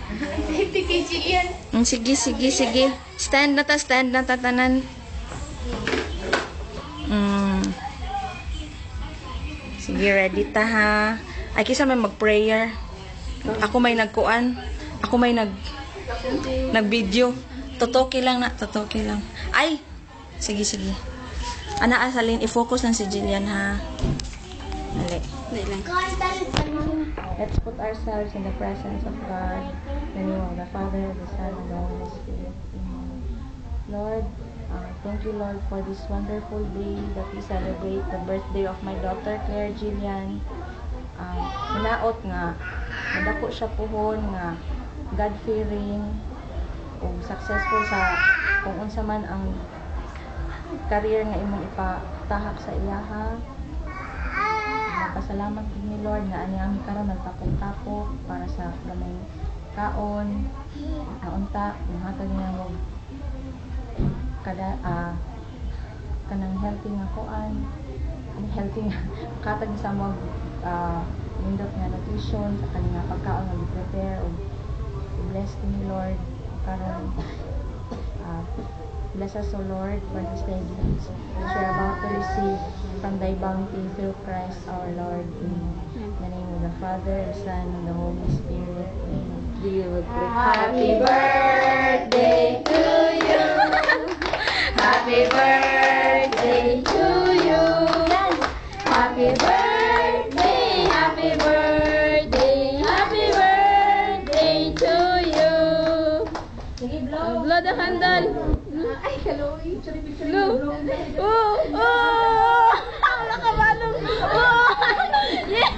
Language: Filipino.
50 kg yan. Sige, sige, sige. Stand na tatanan. Sige, ready ta ha. Ay, kisa may mag-prayer. Ako may nagkuan. Ako may nag-video. Totoki lang na. Totoki lang. Ay! Sige, sige. Ana, asalin. I-focus lang si Jillian ha. Dali. Let's put ourselves in the presence of God. In the name of the Father, the Son, and the Holy Spirit. Amen. Lord, thank you, Lord, for this wonderful day that we celebrate the birthday of my daughter, Claire Jillian. Hinaot nga, madako siya puhon nga, God-fearing, o successful sa kung unsa man ang career nga imong ipatahak sa iyaha. Pasalamat ni Lord nga ani ang karon nagtapok-tapok para sa gamay kaon, naunta, hatag niya mo kada kanang healthy nga kuan, healthy nga katag sa mag nindot nga nutrition sa kanang pagkaon nga gi-prepare o bless ni Lord karon bless us, O Lord, for this day which we are about to receive from thy bounty through Christ our Lord. In the name of the Father, the Son, and the Holy Spirit. Amen. Happy birthday to you. Happy birthday to you. Happy birthday, happy birthday, happy birthday to you. Blow the candle. Ay, kaloy. Blow. Oh, oh. Wala ka ba nung? Oh. Yeah.